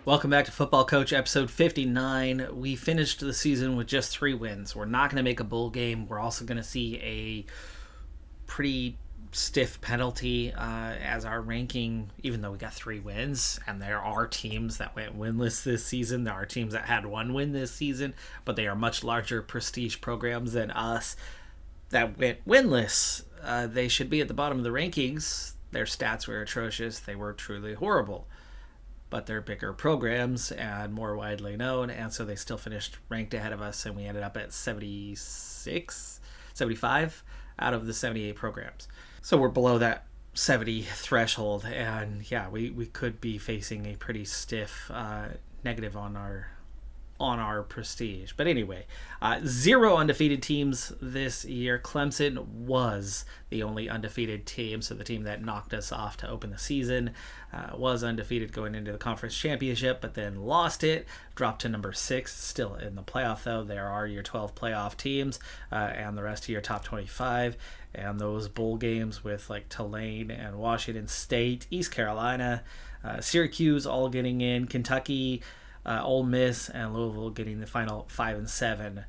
Welcome back to Football Coach episode 59. We finished the season with just 3 wins. We're not going to make a bowl game. We're also going to see a pretty stiff penalty as our ranking, even though we got 3 wins, and there are teams that went winless this season. There are teams that had 1 win this season, but they are much larger prestige programs than us that went winless. They should be at the bottom of the rankings. Their stats were atrocious. They were truly horrible. But they're bigger programs and more widely known, and so they still finished ranked ahead of us, and we ended up at 75 out of the 78 programs. So we're below that 70 threshold, and yeah, we could be facing a pretty stiff negative on our prestige. But anyway, 0 undefeated teams this year. Clemson was the only undefeated team, so the team that knocked us off to open the season was undefeated going into the conference championship, but then lost it, dropped to number 6, still in the playoff though. There are your 12 playoff teams and the rest of your top 25, and those bowl games with like Tulane and Washington State, East Carolina, Syracuse all getting in, Kentucky, Ole Miss, and Louisville getting the final 5 and 7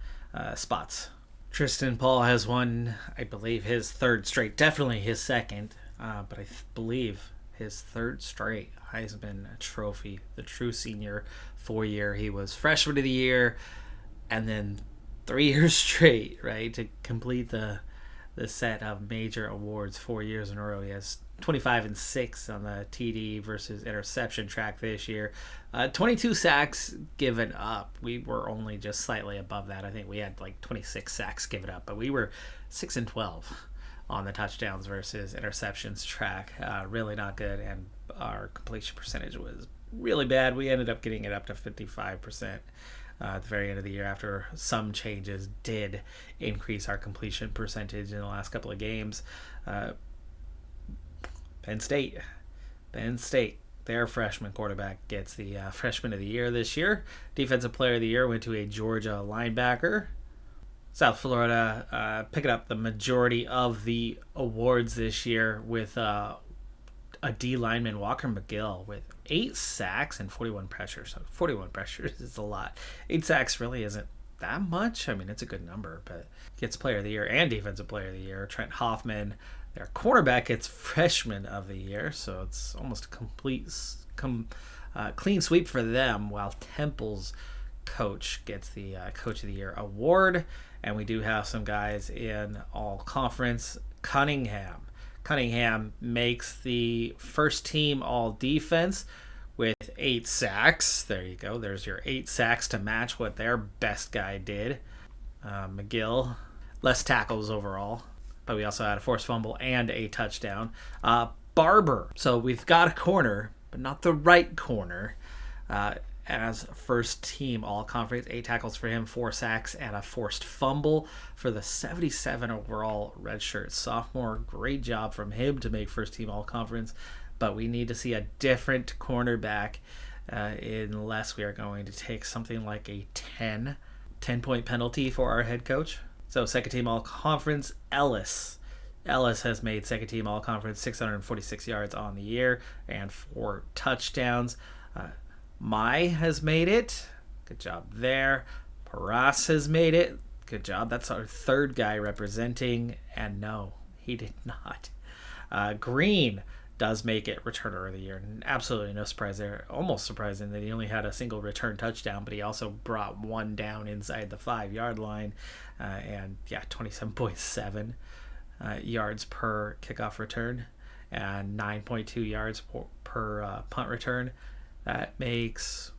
spots. Tristan Paul has won, I believe, his 3rd straight, definitely his 2nd, but I believe his 3rd straight Heisman Trophy, the true senior 4-year. He was freshman of the year, and then 3 years straight, right, to complete the set of major awards 4 years in a row. He has 25 and 6 on the TD versus interception track this year. 22 sacks given up. We were only just slightly above that. I think we had like 26 sacks given up, but we were 6 and 12 on the touchdowns versus interceptions track. Really not good, and our completion percentage was really bad. We ended up getting it up to 55%. At the very end of the year, after some changes did increase our completion percentage in the last couple of games. Penn State, their freshman quarterback gets the freshman of the year this year. Defensive player of the year went to a Georgia linebacker. South Florida picking up the majority of the awards this year with a D lineman, Walker McGill, with 8 sacks and 41 pressures. So 41 pressures is a lot. 8 sacks really isn't that much. I mean, it's a good number, but gets player of the year and defensive player of the year. Trent Hoffman, their cornerback, gets freshman of the year, so it's almost a complete clean sweep for them, while Temple's coach gets the coach of the year award. And we do have some guys in all conference. Cunningham makes the first team all defense with 8 sacks. There you go. There's your 8 sacks to match what their best guy did. McGill, less tackles overall, but we also had a forced fumble and a touchdown. Barber. So we've got a corner, but not the right corner. As first team all conference, 8 tackles for him, 4 sacks, and a forced fumble for the 77 overall redshirt sophomore. Great job from him to make first team all conference, but we need to see a different cornerback unless we are going to take something like a 10-point penalty for our head coach. So second team all conference, Ellis has made second team all conference, 646 yards on the year and 4 touchdowns. Mai has made it. Good job there. Paras has made it. Good job. That's our 3rd guy representing. And no, he did not. Green does make it returner of the year. Absolutely no surprise there. Almost surprising that he only had a single return touchdown, but he also brought 1 down inside the 5-yard line. And yeah, 27.7 yards per kickoff return and 9.2 yards per punt return. That makes,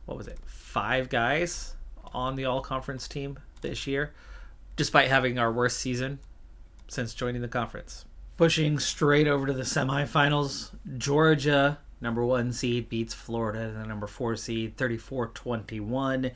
5 guys on the all-conference team this year, despite having our worst season since joining the conference. Pushing straight over to the semifinals, Georgia, number 1 seed, beats Florida, the number 4 seed, 34-21.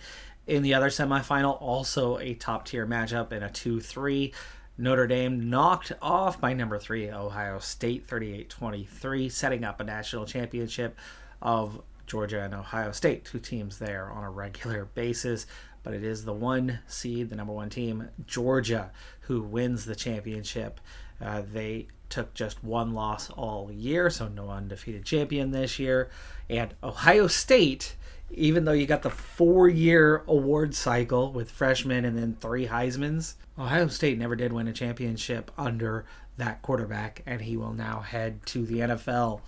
In the other semifinal, also a top-tier matchup in a 2-3. Notre Dame knocked off by number 3, Ohio State, 38-23, setting up a national championship of Georgia and Ohio State, 2 teams there on a regular basis, but it is the 1 seed, the number 1 team, Georgia, who wins the championship. They took just 1 loss all year, so no undefeated champion this year. And Ohio State Even though you got the 4-year award cycle with freshmen and then 3 Heismans, Ohio State never did win a championship under that quarterback, and he will now head to the NFL,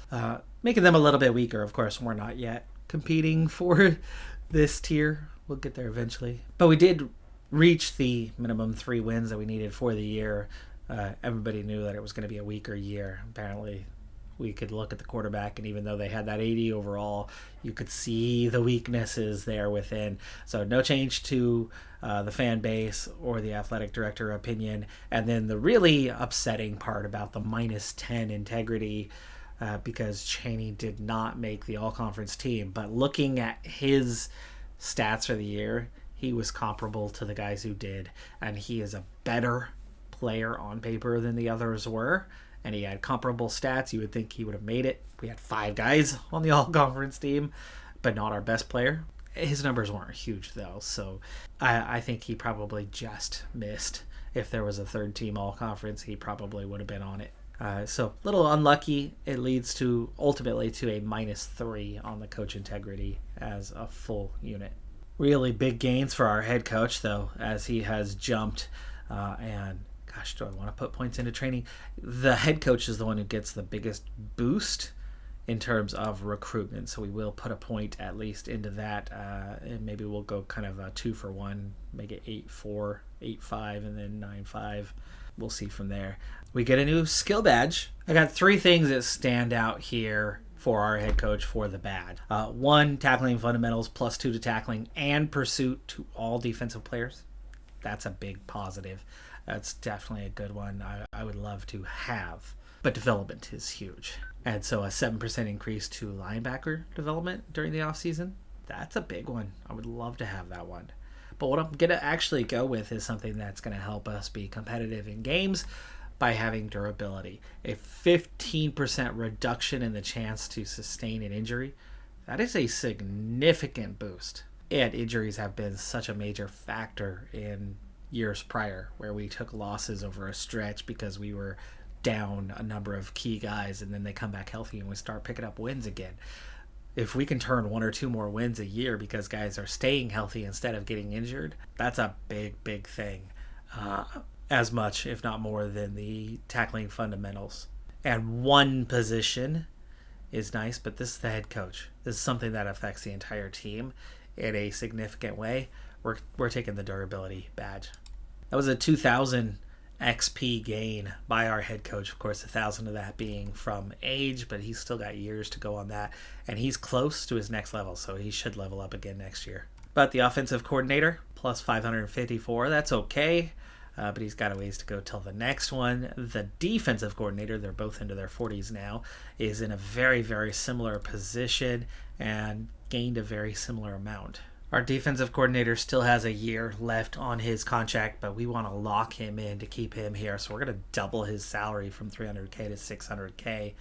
making them a little bit weaker. Of course, we're not yet competing for this tier. We'll get there eventually. But we did reach the minimum 3 wins that we needed for the year. Everybody knew that it was going to be a weaker year. Apparently, we could look at the quarterback, and even though they had that 80 overall, you could see the weaknesses there within. So no change to the fan base or the athletic director opinion. And then the really upsetting part about the -10 integrity, because Cheney did not make the all-conference team. But looking at his stats for the year, he was comparable to the guys who did. And he is a better player on paper than the others were. And he had comparable stats. You would think he would have made it. We had 5 guys on the all-conference team, but not our best player. His numbers weren't huge, though, so I think he probably just missed. If there was a 3rd-team all-conference, he probably would have been on it. So a little unlucky. It leads to ultimately to a -3 on the coach integrity as a full unit. Really big gains for our head coach, though, as he has jumped and gosh, do I want to put points into training? The head coach is the one who gets the biggest boost in terms of recruitment. So we will put a point at least into that. And maybe we'll go kind of a 2 for 1, make it 8-4, 8-5, and then 9-5. We'll see from there. We get a new skill badge. I got 3 things that stand out here for our head coach for the bad. 1, tackling fundamentals, +2 to tackling and pursuit to all defensive players. That's a big positive. That's definitely a good one I would love to have. But development is huge. And so a 7% increase to linebacker development during the offseason, that's a big one. I would love to have that one. But what I'm going to actually go with is something that's going to help us be competitive in games by having durability. A 15% reduction in the chance to sustain an injury, that is a significant boost. And injuries have been such a major factor in years prior, where we took losses over a stretch because we were down a number of key guys, and then they come back healthy and we start picking up wins again. If we can turn 1 or 2 more wins a year because guys are staying healthy instead of getting injured, that's a big thing. As much, if not more, than the tackling fundamentals. And 1 position is nice, but this is the head coach. This is something that affects the entire team in a significant way. We're taking the durability badge. That was a 2,000 XP gain by our head coach. Of course, 1,000 of that being from age, but he's still got years to go on that. And he's close to his next level, so he should level up again next year. But the offensive coordinator, plus 554, that's okay. But he's got a ways to go till the next one. The defensive coordinator, they're both into their 40s now, is in a very similar position and gained a very similar amount. Our defensive coordinator still has a year left on his contract, but we want to lock him in to keep him here. So we're going to double his salary from $300K to $600K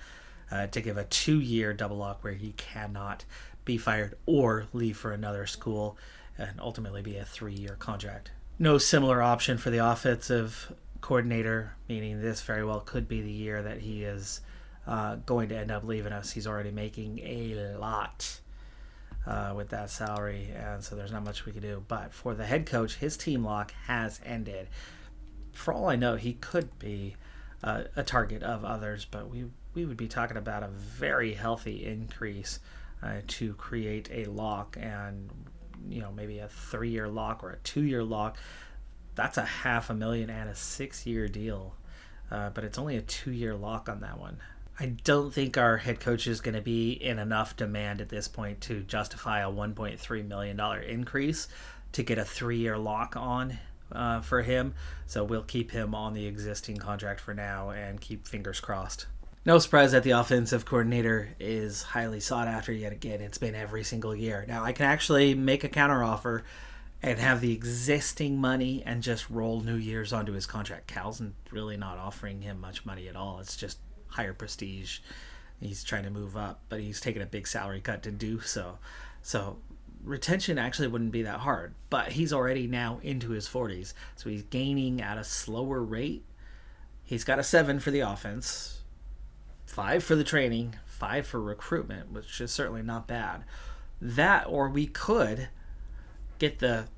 to give a 2-year double lock where he cannot be fired or leave for another school, and ultimately be a 3-year contract. No similar option for the offensive coordinator, meaning this very well could be the year that he is going to end up leaving us. He's already making a lot with that salary, and so there's not much we can do. But for the head coach, his team lock has ended. For all I know, he could be a target of others, but we would be talking about a very healthy increase to create a lock, and maybe a 3-year lock or a 2-year lock. That's a $500,000 and a 6-year deal, but it's only a 2-year lock on that one. I don't think our head coach is going to be in enough demand at this point to justify a $1.3 million increase to get a 3-year lock on for him. So we'll keep him on the existing contract for now and keep fingers crossed. No surprise that the offensive coordinator is highly sought after yet again. It's been every single year. Now I can actually make a counteroffer and have the existing money and just roll New Year's onto his contract. Cal's really not offering him much money at all. It's just higher prestige. He's trying to move up, but he's taking a big salary cut to do so. So retention actually wouldn't be that hard, but he's already now into his 40s, so he's gaining at a slower rate. He's got a 7 for the offense, 5 for the training, 5 for recruitment, which is certainly not bad. That, or we could get the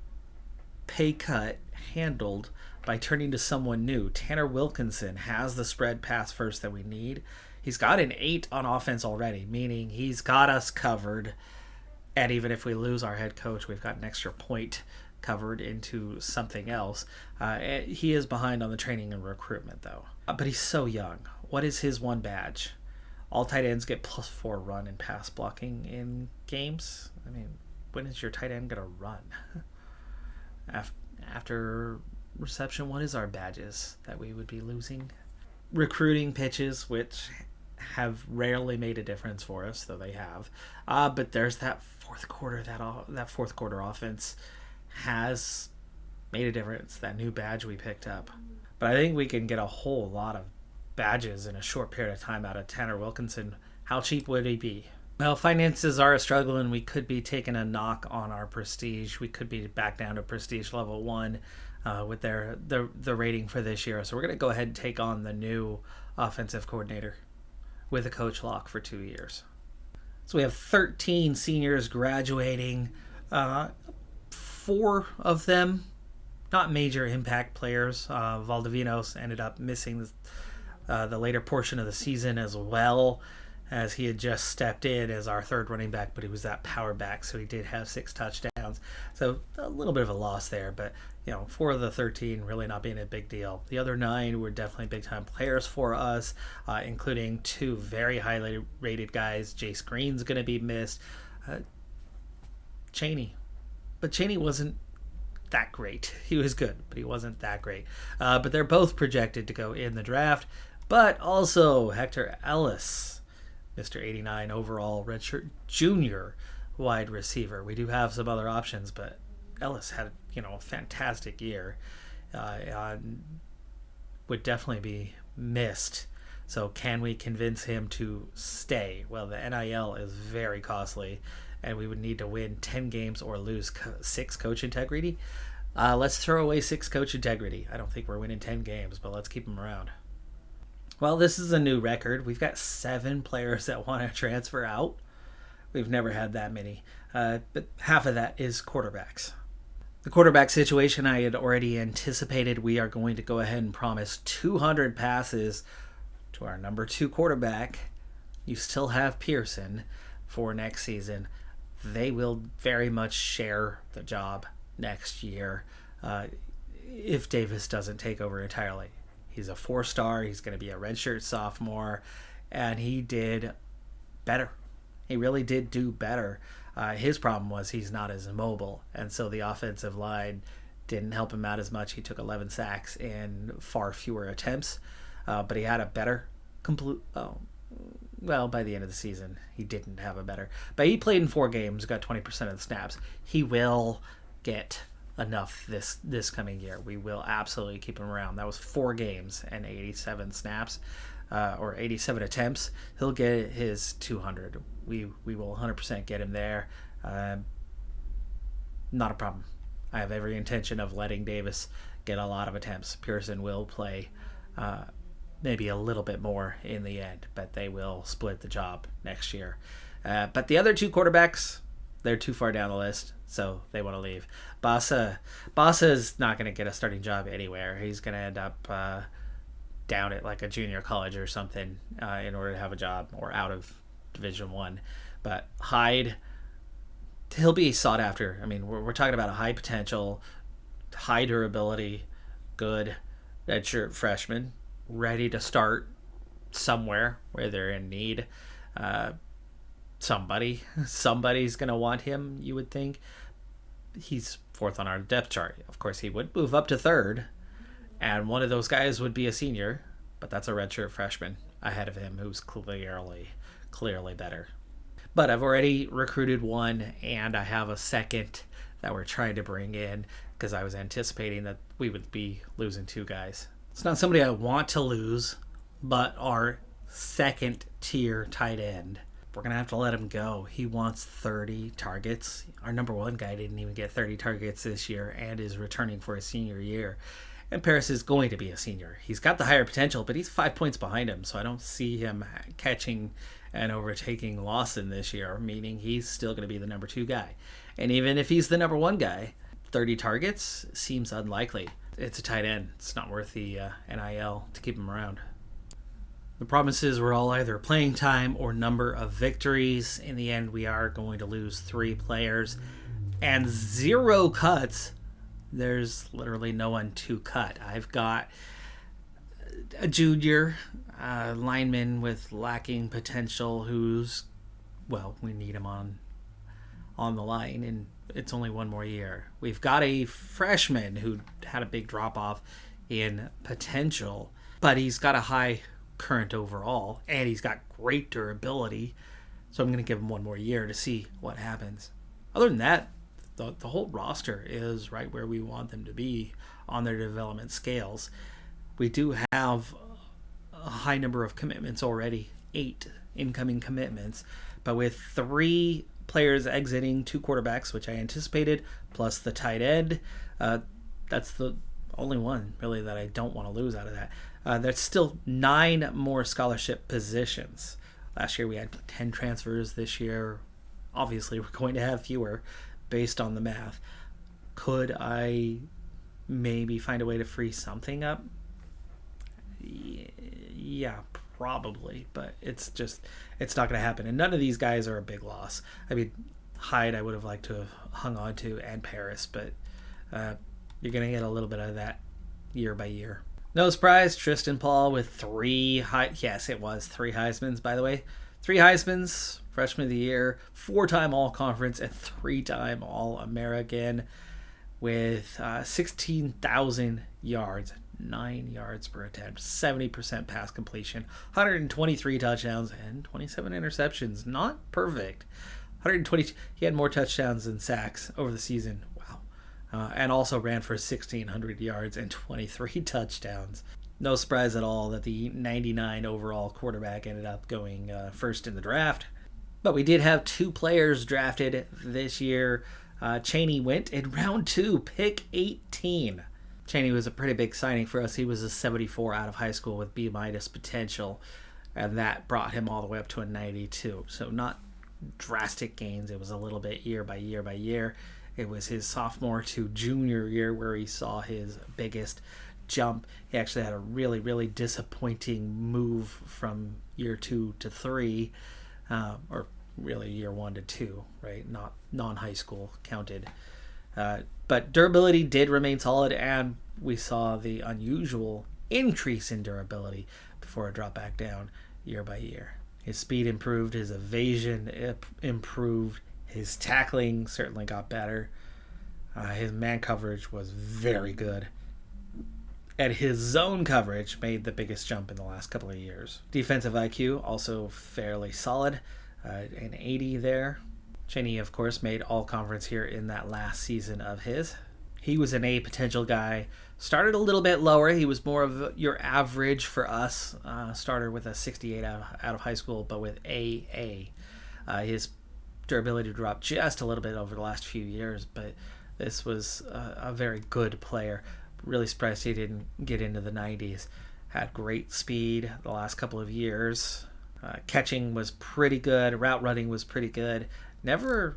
pay cut handled by turning to someone new. Tanner Wilkinson has the spread pass first that we need. He's got an 8 on offense already, meaning he's got us covered. And even if we lose our head coach, we've got an extra point covered into something else. He is behind on the training and recruitment, though. But he's so young. What is his one badge? All tight ends get +4 run and pass blocking in games. I mean, when is your tight end going to run? After reception, what is our badges that we would be losing? Recruiting pitches, which have rarely made a difference for us, though they have. But there's that fourth quarter. That fourth quarter offense has made a difference. That new badge we picked up. But I think we can get a whole lot of badges in a short period of time out of Tanner Wilkinson. How cheap would he be? Well, finances are a struggle, and we could be taking a knock on our prestige. We could be back down to prestige level 1 with the rating for this year. So we're going to go ahead and take on the new offensive coordinator with a coach lock for 2 years. So we have 13 seniors graduating. 4 of them, not major impact players. Valdivinos ended up missing the later portion of the season as well, as he had just stepped in as our third running back, but he was that power back, so he did have 6 touchdowns. So a little bit of a loss there, but 4 of the 13 really not being a big deal. The other 9 were definitely big-time players for us, including 2 very highly rated guys. Jace Green's going to be missed. Cheney. But Cheney wasn't that great. He was good, but he wasn't that great. But they're both projected to go in the draft. But also Hector Ellis, Mr. 89 overall redshirt junior wide receiver. We do have some other options, but Ellis had a fantastic year. Would definitely be missed. So can we convince him to stay? Well, the NIL is very costly, and we would need to win 10 games or lose 6 coach integrity. Let's throw away 6 coach integrity. I don't think we're winning 10 games, but let's keep them around. Well, this is a new record. We've got 7 players that want to transfer out. We've never had that many. But half of that is quarterbacks. The quarterback situation I had already anticipated. We are going to go ahead and promise 200 passes to our number 2 quarterback. You still have Pearson for next season. They will very much share the job next year if Davis doesn't take over entirely. He's a 4-star. He's going to be a redshirt sophomore, and he did better. He really did do better. His problem was he's not as mobile, and so the offensive line didn't help him out as much. He took 11 sacks in far fewer attempts, but he had a better well, by the end of the season, he didn't have a better. But he played in 4 games, got 20% of the snaps. He will get enough this coming year. We will absolutely keep him around. That was 4 games and 87 snaps, or 87 attempts. He'll get his 200. We will 100% get him there. Not a problem. I have every intention of letting Davis get a lot of attempts. Pearson will play maybe a little bit more in the end, but they will split the job next year. But the other 2 quarterbacks, they're too far down the list, so they want to leave. Basa's not going to get a starting job anywhere. He's going to end up down at like a junior college or something in order to have a job, or out of Division I. But Hyde, he'll be sought after. I mean, we're talking about a high potential, high durability, good redshirt freshman, ready to start somewhere where they're in need. Somebody's going to want him, you would think. He's 4th on our depth chart. Of course, he would move up to 3rd, and one of those guys would be a senior, but that's a redshirt freshman ahead of him who's clearly better. But I've already recruited 1, and I have a 2nd that we're trying to bring in because I was anticipating that we would be losing 2 guys. It's not somebody I want to lose, but our 2nd-tier tight end. We're going to have to let him go. He wants 30 targets. Our number 1 guy didn't even get 30 targets this year and is returning for his senior year. And Paris is going to be a senior. He's got the higher potential, but he's 5 points behind him, so I don't see him catching and overtaking Lawson this year, meaning he's still going to be the number 2 guy. And even if he's the number 1 guy, 30 targets seems unlikely. It's a tight end. It's not worth the NIL to keep him around. The promises were all either playing time or number of victories. In the end, we are going to lose 3 players and 0 cuts. There's literally no one to cut. I've got a junior lineman with lacking potential who's, well, we need him on the line, and it's only 1 more year. We've got a freshman who had a big drop-off in potential, but he's got a high current overall, and he's got great durability, so I'm going to give him 1 more year to see what happens. Other than that, the whole roster is right where we want them to be on their development scales. We do have a high number of commitments already, 8 incoming commitments, but with 3 players exiting, 2 quarterbacks, which I anticipated, plus the tight end, that's the only one really that I don't want to lose out of that. There's still 9 more scholarship positions. Last year we had 10 transfers. This year, obviously, we're going to have fewer based on the math. Could I maybe find a way to free something up? Yeah, probably, but it's not going to happen. And none of these guys are a big loss. I mean, Hyde I would have liked to have hung on to, and Paris, but you're going to get a little bit of that year by year. No surprise, Tristan Paul with 3 Heismans, by the way. 3 Heismans, freshman of the year, 4-time All-Conference, and 3-time All-American with 16,000 yards, 9 yards per attempt, 70% pass completion, 123 touchdowns, and 27 interceptions. Not perfect. 120. He had more touchdowns than sacks over the season. Wow. And also ran for 1,600 yards and 23 touchdowns. No surprise at all that the 99 overall quarterback ended up going first in the draft. But we did have 2 players drafted this year. Cheney went in round 2, pick 18. Cheney was a pretty big signing for us. He was a 74 out of high school with B- potential, and that brought him all the way up to a 92. So not drastic gains. It was a little bit year by year by year. It was his sophomore to junior year where he saw his biggest jump. He actually had a really, really disappointing move from year 2 to 3, or really year 1 to 2, right? Not non-high school counted. But durability did remain solid, and we saw the unusual increase in durability before it dropped back down year by year. His speed improved, his evasion improved, his tackling certainly got better. His man coverage was very good. And his zone coverage made the biggest jump in the last couple of years. Defensive IQ also fairly solid, an 80 there. Cheney, of course, made all-conference here in that last season of his. He was an A potential guy. Started a little bit lower. He was more of your average for us. Started with a 68 out of high school, but with AA. His durability dropped just a little bit over the last few years, but this was a very good player. Really surprised he didn't get into the 90s. Had great speed the last couple of years. Catching was pretty good. Route running was pretty good. Never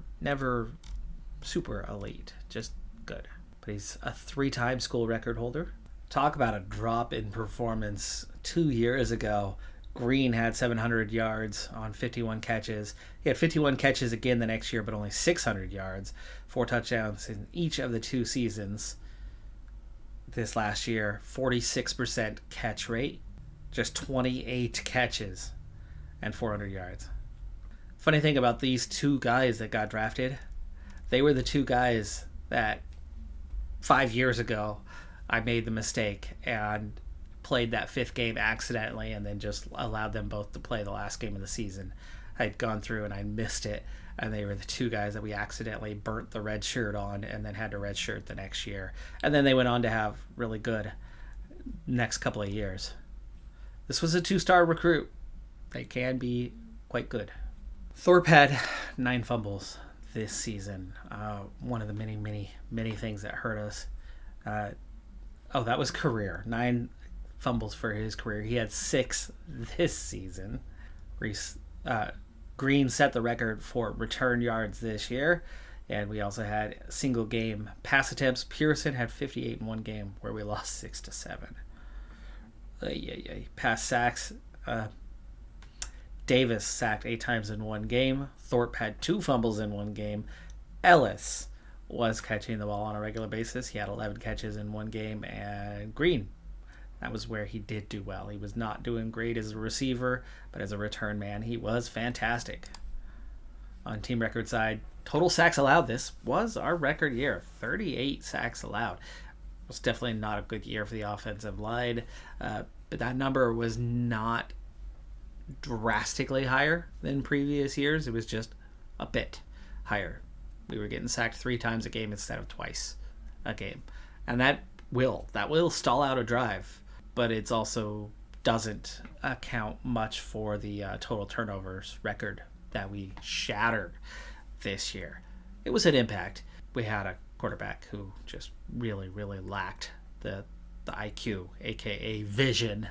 super elite, just good. But he's a 3-time school record holder. Talk about a drop in performance. 2 years ago, Green had 700 yards on 51 catches. He had 51 catches again the next year, but only 600 yards. 4 touchdowns in each of the 2 seasons. This last year, 46% catch rate, just 28 catches, and 400 yards. Funny thing about these 2 guys that got drafted, they were the 2 guys that 5 years ago I made the mistake and played that 5th game accidentally and then just allowed them both to play the last game of the season. I'd gone through and I missed it, and they were the 2 guys that we accidentally burnt the red shirt on and then had to red shirt the next year. And then they went on to have really good next couple of years. This was a 2-star recruit. They can be quite good. Thorpe had 9 fumbles this season. One of the many things that hurt us. Oh, that was career. 9 fumbles for his career. He had 6 this season. Green set the record for return yards this year. And we also had single game pass attempts. Pearson had 58 in one game where we lost 6-7. Pass sacks. Davis sacked 8 times in one game. Thorpe had 2 fumbles in one game. Ellis was catching the ball on a regular basis. He had 11 catches in one game. And Green, that was where he did do well. He was not doing great as a receiver, but as a return man, he was fantastic. On team record side, total sacks allowed. This was our record year. 38 sacks allowed. It was definitely not a good year for the offensive line, but that number was not drastically higher than previous years. It was just a bit higher. We were getting sacked 3 times a game instead of twice a game. And that will stall out a drive, but it's also doesn't account much for the total turnovers record that we shattered this year. It was an impact. We had a quarterback who just really, really lacked the IQ, aka vision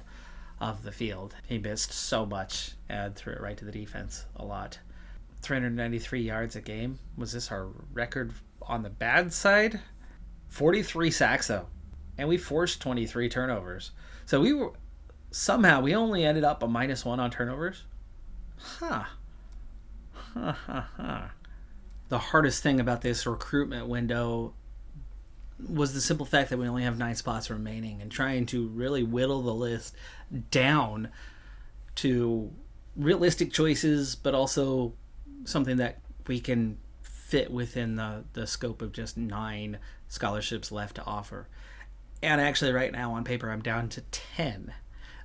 of the field. He missed so much and threw it right to the defense a lot. 393 yards a game. Was this our record on the bad side? 43 sacks though. And we forced 23 turnovers. So we only ended up a -1 on turnovers. The hardest thing about this recruitment window was the simple fact that we only have 9 spots remaining, and trying to really whittle the list down to realistic choices, but also something that we can fit within the scope of just 9 scholarships left to offer. And actually right now on paper I'm down to 10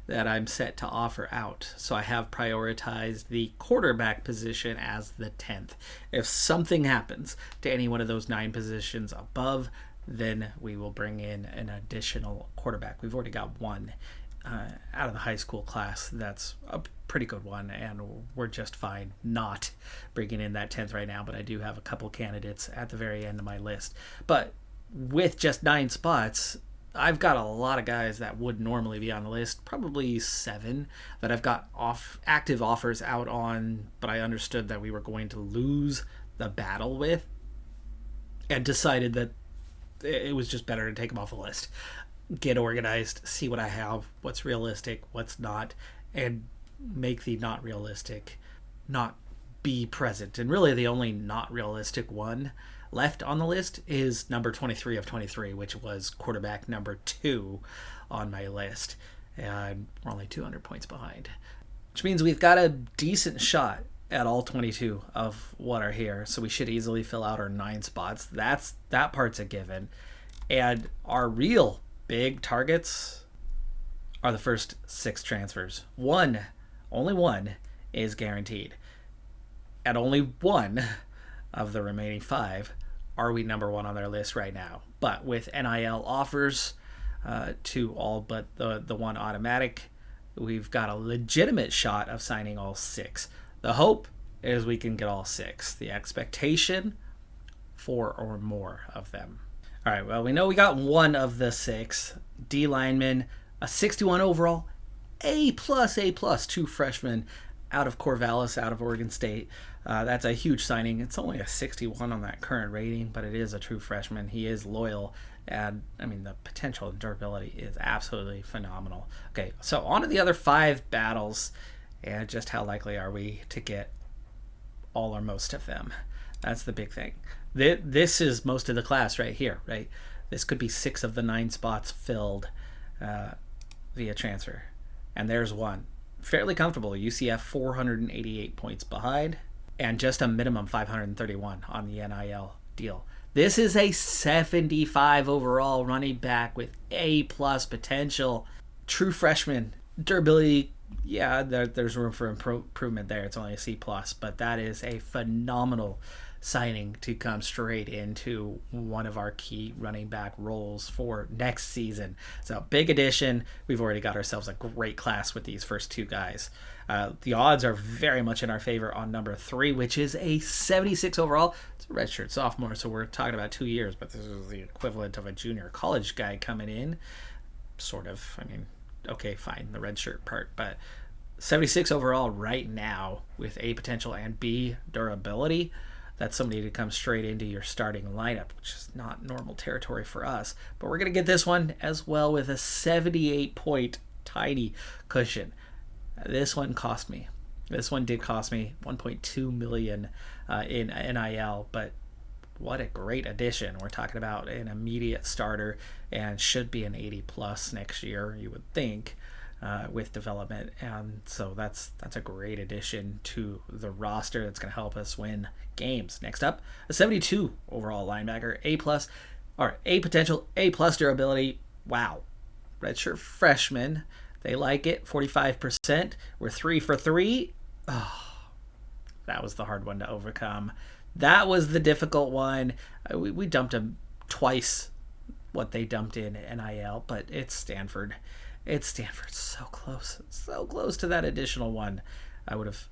that I'm set to offer out. So I have prioritized the quarterback position as the 10th. If something happens to any one of those 9 positions above, then we will bring in an additional quarterback. We've already got one out of the high school class that's a pretty good one, and we're just fine not bringing in that 10th right now, but I do have a couple candidates at the very end of my list. But with just 9 spots, I've got a lot of guys that would normally be on the list, probably 7 that I've got active offers out on, but I understood that we were going to lose the battle with, and decided that it was just better to take them off the list, get organized, see what I have, what's realistic, what's not, and make the not realistic not be present. And really the only not realistic one left on the list is number 23 of 23, which was quarterback number 2 on my list. And we're only 200 points behind, which means we've got a decent shot at all 22 of what are here. So we should easily fill out our 9 spots. That part's a given. And our real big targets are the first 6 transfers. Only one is guaranteed. And only one of the remaining 5 are we number 1 on their list right now. But with NIL offers to all but the one automatic, we've got a legitimate shot of signing all 6. The hope is we can get all 6. The expectation, 4 or more of them. All right, well, we know we got one of the 6. D lineman, a 61 overall, A+, 2 freshmen out of Corvallis, out of Oregon State. That's a huge signing. It's only a 61 on that current rating, but it is a true freshman. He is loyal, and I mean, the potential and durability is absolutely phenomenal. Okay, so on to the other 5 battles, and just how likely are we to get all or most of them? That's the big thing. This is most of the class right here, right? This could be 6 of the 9 spots filled via transfer. And there's one. Fairly comfortable. UCF 488 points behind, and just a minimum 531 on the NIL deal. This is a 75 overall running back with A+ potential. True freshman. Durability Yeah, there's room for improvement there. It's only a C plus, but that is a phenomenal signing to come straight into one of our key running back roles for next season. So big addition. We've already got ourselves a great class with these first two guys. The odds are very much in our favor on number 3, which is a 76 overall. It's a redshirt sophomore, so we're talking about 2 years, but this is the equivalent of a junior college guy coming in. Sort of. I mean, okay, fine, the redshirt part, but 76 overall right now with A potential and B durability. That's somebody to come straight into your starting lineup, which is not normal territory for us. But we're going to get this one as well with a 78-point tiny cushion. This one cost me. This one did cost me $1.2 million in NIL, but what a great addition. We're talking about an immediate starter and should be an 80 plus next year, you would think, with development. And so that's a great addition to the roster that's going to help us win games. Next up, a 72 overall linebacker, A plus, or A potential, A plus durability. Wow. Redshirt freshman. They like it. 45%. We're 3 for 3. Oh, that was the hard one to overcome. That was the difficult one. We dumped them twice what they dumped in NIL, but it's Stanford. It's Stanford. So close to that additional one. I would have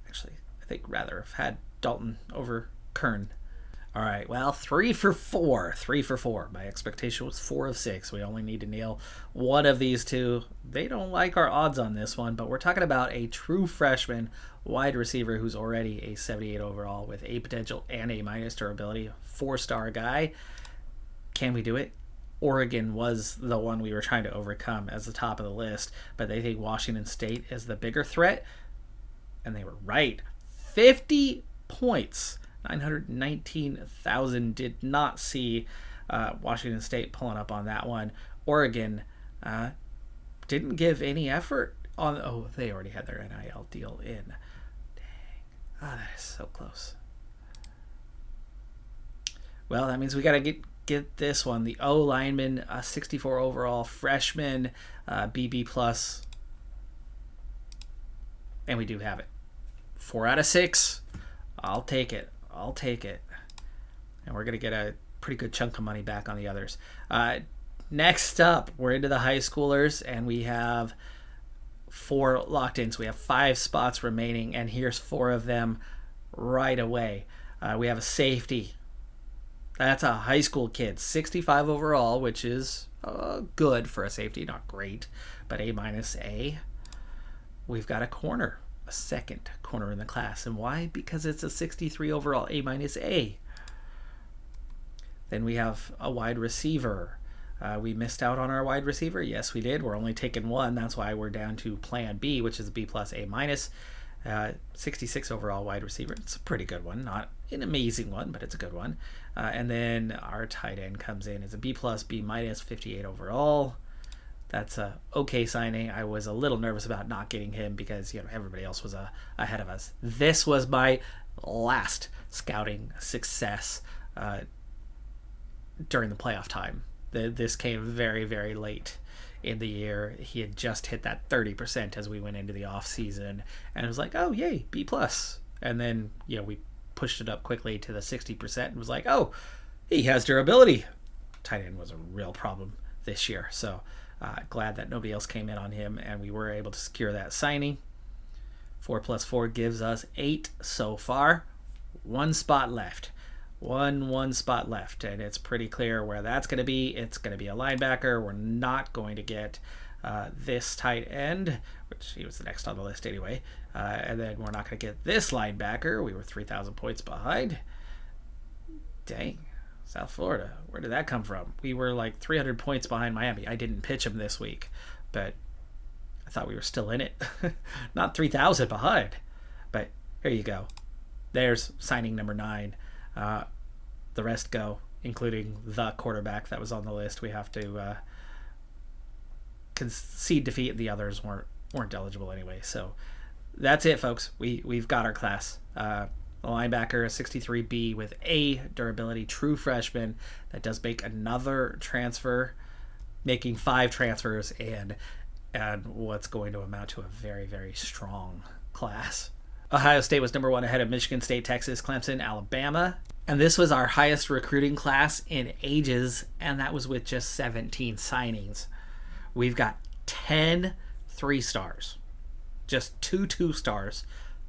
actually, I think, rather have had Dalton over Kern. All right, well, 3 for 4. 3 for 4. My expectation was 4 of 6. We only need to nail one of these two. They don't like our odds on this one, but we're talking about a true freshman wide receiver who's already a 78 overall with A potential and A minus durability. 4-star guy. Can we do it? Oregon was the one we were trying to overcome as the top of the list, but they think Washington State is the bigger threat, and they were right. 50 points. 919,000. Did not see Washington State pulling up on that one. Oregon didn't give any effort on. Oh, they already had their NIL deal in. Dang. Oh, that is so close. Well, that means we got to get this one. The O lineman, 64 overall freshman, BB plus, and we do have it. 4 out of 6. I'll take it. And we're going to get a pretty good chunk of money back on the others. Next up, we're into the high schoolers, and we have 4 locked in. So we have 5 spots remaining, and here's 4 of them right away. We have a safety. That's a high school kid. 65 overall, which is good for a safety. Not great, but A minus A. We've got a corner. A second corner in the class. And why? Because it's a 63 overall, A minus A. Then we have a wide receiver. We missed out on our wide receiver. Yes, we did. We're only taking 1. That's why we're down to plan B, which is B plus A minus. 66 overall wide receiver. It's a pretty good one. Not an amazing one, but it's a good one. And then our tight end comes in as a B plus, B minus, 58 overall. That's a okay signing. I was a little nervous about not getting him because everybody else was ahead of us. This was my last scouting success during the playoff time. This came very, very late in the year. He had just hit that 30% as we went into the off season, and it was like, oh yay, B plus. And then we pushed it up quickly to the 60% and was like, oh, he has durability. Tight end was a real problem this year, so. Glad that nobody else came in on him, and we were able to secure that signing. 4 plus 4 gives us 8 so far. 1 spot left. One spot left, and it's pretty clear where that's going to be. It's going to be a linebacker. We're not going to get this tight end, which he was the next on the list anyway. And then we're not going to get this linebacker. We were 3,000 points behind. Dang. South Florida. Where did that come from? We were like 300 points behind Miami. I didn't pitch him this week, but I thought we were still in it. Not 3,000 behind. But here you go. There's signing number 9. The rest go, including the quarterback that was on the list. We have to concede defeat. The others weren't eligible anyway. So that's it, folks. We've got our class. A linebacker, a 63B with A durability, true freshman. That does make another transfer, making 5 transfers and and what's going to amount to a very, very strong class. Ohio State was number 1 ahead of Michigan State, Texas, Clemson, Alabama. And this was our highest recruiting class in ages, and that was with just 17 signings. We've got 10 3-stars, just 2 2-stars,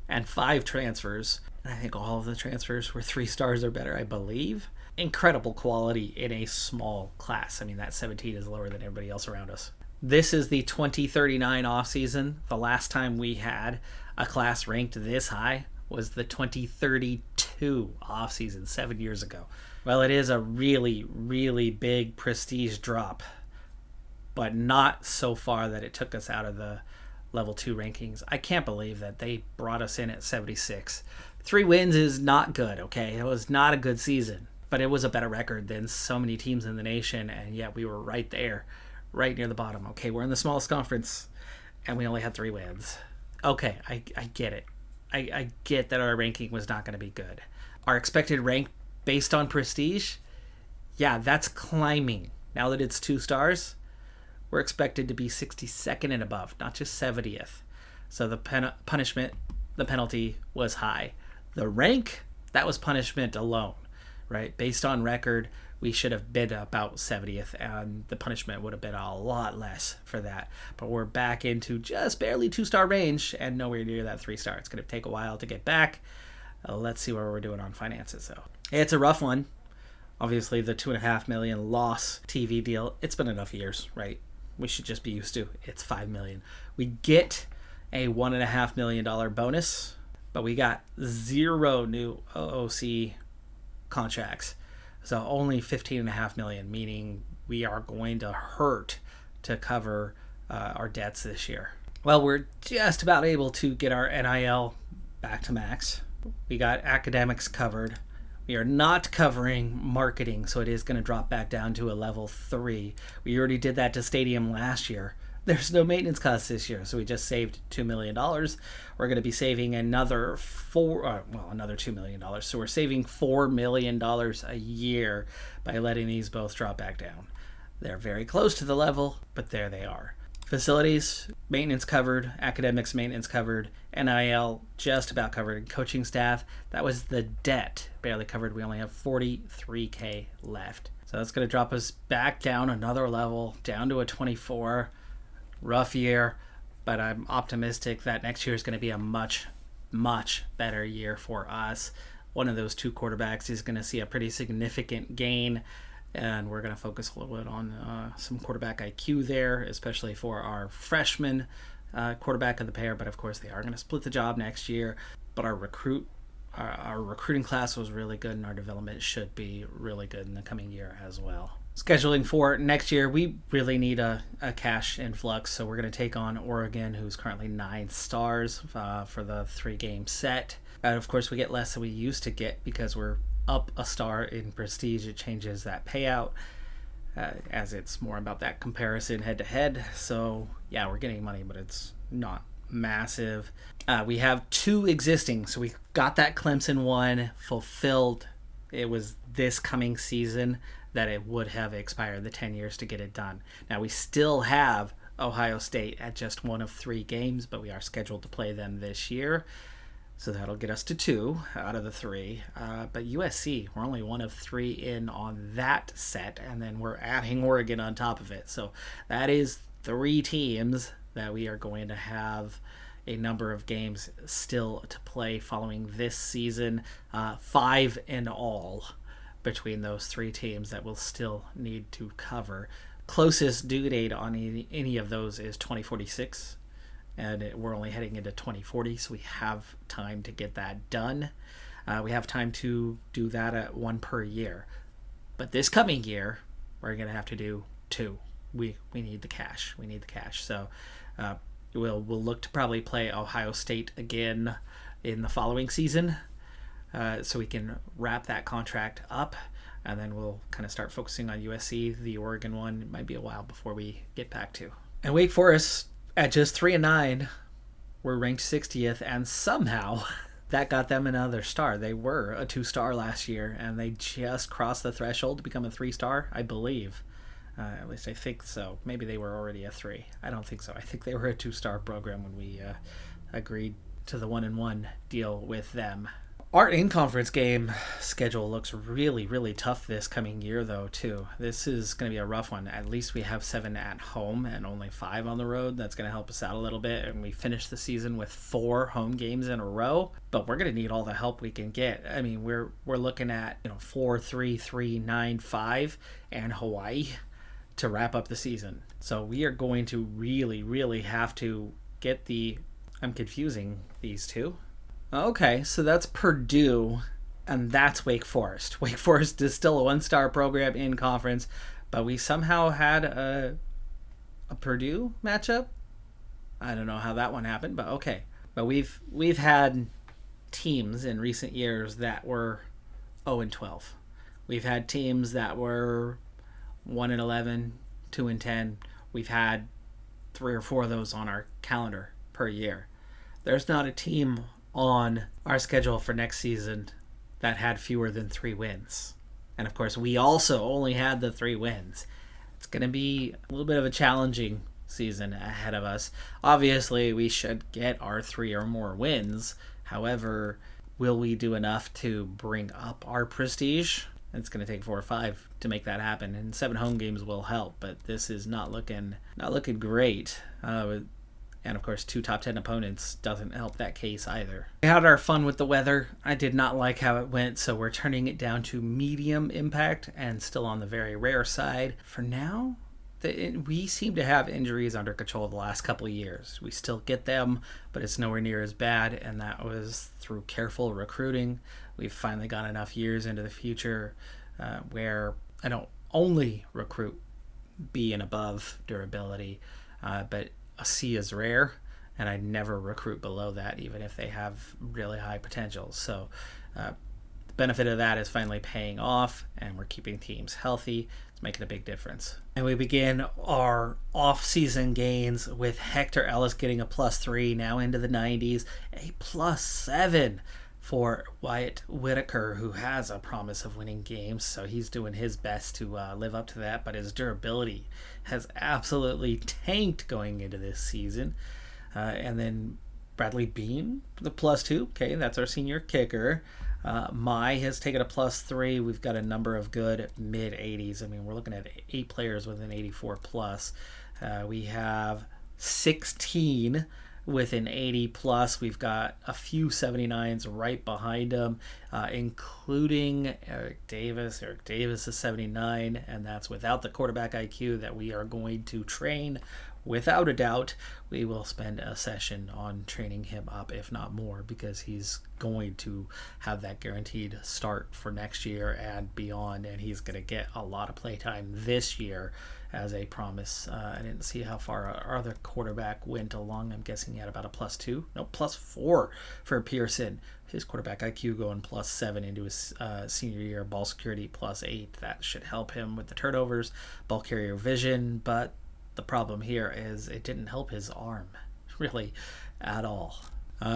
and 5 transfers. And I think all of the transfers were 3 stars or better, I believe. Incredible quality in a small class. I mean, that 17 is lower than everybody else around us. This is the 2039 offseason. The last time we had a class ranked this high was the 2032 offseason, 7 years ago. Well, it is a really, really big prestige drop, but not so far that it took us out of the level 2 rankings. I can't believe that they brought us in at 76. 3 wins is not good, okay? It was not a good season, but it was a better record than so many teams in the nation, and yet we were right there, right near the bottom. Okay, we're in the smallest conference, and we only had 3 wins. Okay, I get it. I get that our ranking was not going to be good. Our expected rank based on prestige, yeah, that's climbing. Now that it's 2 stars, we're expected to be 62nd and above, not just 70th. So the punishment, the penalty was high. The rank, that was punishment alone, right? Based on record, we should have been about 70th, and the punishment would have been a lot less for that. But we're back into just barely 2-star range and nowhere near that 3-star. It's going to take a while to get back. Let's see where we're doing on finances, though. It's a rough one. Obviously, the $2.5 million loss TV deal, it's been enough years, right? We should just be used to it's $5 million. We get a $1.5 million bonus, but we got 0 new OOC contracts. So only $15.5 million, meaning we are going to hurt to cover our debts this year. Well, we're just about able to get our NIL back to max. We got academics covered. We are not covering marketing, so it is going to drop back down to a level 3. We already did that to Stadium last year. There's no maintenance costs this year, so we just saved $2 million. We're going to be saving another $2 million. So we're saving $4 million a year by letting these both drop back down. They're very close to the level, but there they are. Facilities, maintenance covered, academics maintenance covered, NIL just about covered, and coaching staff, that was the debt barely covered. We only have $43K left. So that's going to drop us back down another level, down to a 24. Rough year, but I'm optimistic that next year is going to be a much, much better year for us. One of those 2 quarterbacks is going to see a pretty significant gain, and we're going to focus a little bit on some quarterback IQ there, especially for our freshman quarterback of the pair. But of course, they are going to split the job next year. But our recruiting class was really good, and our development should be really good in the coming year as well. Scheduling for next year, we really need a cash influx, so we're going to take on Oregon, who's currently 9 stars for the 3-game set. And of course, we get less than we used to get because we're up a star in prestige. It changes that payout as it's more about that comparison head-to-head. So, yeah, we're getting money, but it's not massive. We have 2 existing, so we got that Clemson one fulfilled. It was this coming season that it would have expired the 10 years to get it done. Now, we still have Ohio State at just 1 of 3 games, but we are scheduled to play them this year. So that'll get us to 2 out of the 3. But USC, we're only 1 of 3 in on that set, and then we're adding Oregon on top of it. So that is 3 teams that we are going to have a number of games still to play following this season. 5 in all between those 3 teams that we'll still need to cover. Closest due date on any of those is 2046, and we're only heading into 2040, so we have time to get that done. We have time to do that at 1 per year. But this coming year, we're going to have to do 2. We need the cash. We need the cash. So we'll look to probably play Ohio State again in the following season, so we can wrap that contract up, and then we'll kind of start focusing on USC. The Oregon one, it might be a while before we get back to. And Wake Forest, at just 3-9, we're ranked 60th, and somehow that got them another star. They were a 2-star last year, and they just crossed the threshold to become a 3-star, I believe. At least I think so. Maybe they were already a 3. I don't think so. I think they were a 2-star program when we agreed to the 1-1 deal with them. Our in-conference game schedule looks really, really tough this coming year, though, too. This is going to be a rough one. At least we have 7 at home and only 5 on the road. That's going to help us out a little bit. And we finish the season with 4 home games in a row. But we're going to need all the help we can get. I mean, we're looking at 4, 3, 3, 9, 5, and Hawaii to wrap up the season. So we are going to really, really have to get the... I'm confusing these two. Okay, so that's Purdue, and that's Wake Forest. Wake Forest is still a 1-star program in conference, but we somehow had a Purdue matchup. I don't know how that one happened, but okay. But we've had teams in recent years that were 0-12. We've had teams that were 1-11, 2-10. We've had 3 or 4 of those on our calendar per year. There's not a team on our schedule for next season that had fewer than 3 wins. And of course, we also only had the 3 wins. It's going to be a little bit of a challenging season ahead of us. Obviously, we should get our 3 or more wins. However, will we do enough to bring up our prestige? It's going to take 4 or 5 to make that happen, and 7 home games will help. But this is not looking great. And of course, 2 top 10 opponents doesn't help that case either. We had our fun with the weather. I did not like how it went, so we're turning it down to medium impact and still on the very rare side. For now, we seem to have injuries under control the last couple of years. We still get them, but it's nowhere near as bad, and that was through careful recruiting. We've finally got enough years into the future where I don't only recruit B and above durability, but a C is rare, and I never recruit below that, even if they have really high potential. So the benefit of that is finally paying off, and we're keeping teams healthy. It's making a big difference. And we begin our off-season gains with Hector Ellis getting a +3, now into the 90s, a +7 for Wyatt Whitaker, who has a promise of winning games, so he's doing his best to live up to that, but his durability has absolutely tanked going into this season. And then Bradley Bean, the +2, okay, that's our senior kicker. Mai has taken a +3. We've got a number of good mid-80s. I mean, we're looking at 8 players with an 84+. We have 16 with an 80+. We've got a few 79s right behind him, including Eric Davis. Eric Davis is 79, and that's without the quarterback IQ that we are going to train. Without a doubt, we will spend a session on training him up, if not more, because he's going to have that guaranteed start for next year and beyond, and he's going to get a lot of playtime this year as a promise. I didn't see how far our other quarterback went along. I'm guessing he had about a +2. No, +4 for Pearson. His quarterback IQ going +7 into his senior year. Ball security +8. That should help him with the turnovers. Ball carrier vision, but the problem here is it didn't help his arm, really, at all.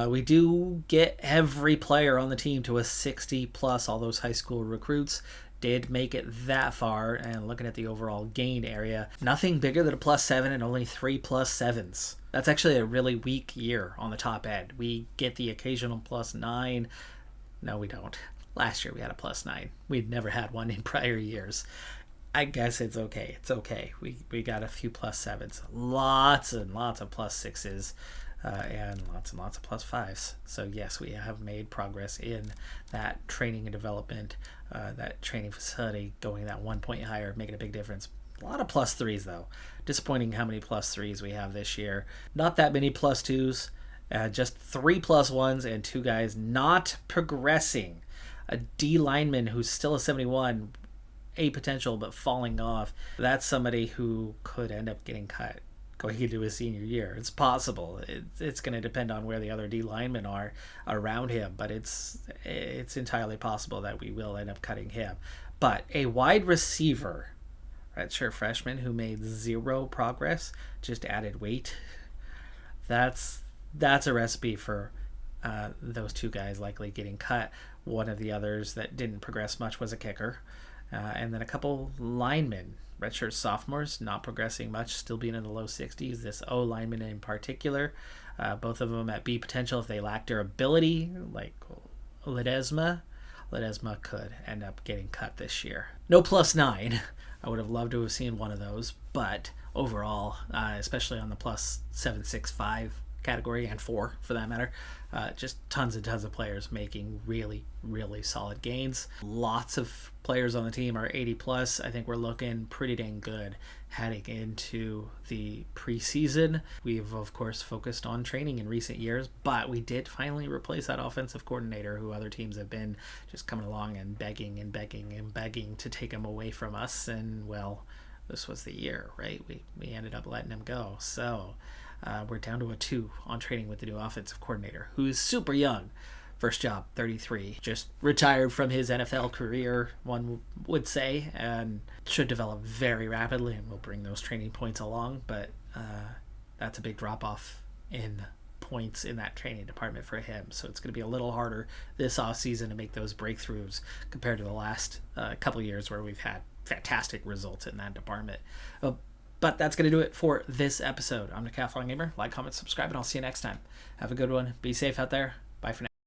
We do get every player on the team to a 60+. All those high school recruits did make it that far, and looking at the overall gain area, nothing bigger than a +7 and only 3 +7s. That's actually a really weak year on the top end. We get the occasional +9. No, we don't. Last year we had a +9. We'd never had one in prior years. I guess it's okay. It's okay. We got a few +7s. Lots and lots of +6s. And lots of +5s. So yes, we have made progress in that training and development, that training facility, going that 1 point higher, making a big difference. A lot of +3s though. Disappointing how many +3s we have this year. Not that many +2s, just 3 +1s and 2 guys not progressing. A D lineman who's still a 71, a potential but falling off. That's somebody who could end up getting cut going into his senior year. It's possible. It's going to depend on where the other D linemen are around him, but it's entirely possible that we will end up cutting him. But a wide receiver, redshirt freshman who made 0 progress, just added weight. That's a recipe for those 2 guys likely getting cut. One of the others that didn't progress much was a kicker. And then a couple linemen redshirt sophomores, not progressing much, still being in the low 60s. This O lineman in particular, both of them at B potential. If they lack durability, like Ledesma could end up getting cut this year. No +9. I would have loved to have seen one of those, but overall, especially on the +765 category, and 4 for that matter, just tons and tons of players making really, really solid gains. Lots of players on the team are 80 plus. I think we're looking pretty dang good heading into the preseason. We've of course focused on training in recent years, but we did finally replace that offensive coordinator who other teams have been just coming along and begging to take him away from us. And well, this was the year, right? We ended up letting him go. So we're down to a 2 on training with the new offensive coordinator, who is super young. First job, 33. Just retired from his NFL career, one would say, and should develop very rapidly and will bring those training points along. But that's a big drop-off in points in that training department for him. So it's going to be a little harder this offseason to make those breakthroughs compared to the last couple of years where we've had fantastic results in that department. But that's going to do it for this episode. I'm Decathlon Gamer. Like, comment, subscribe, and I'll see you next time. Have a good one. Be safe out there.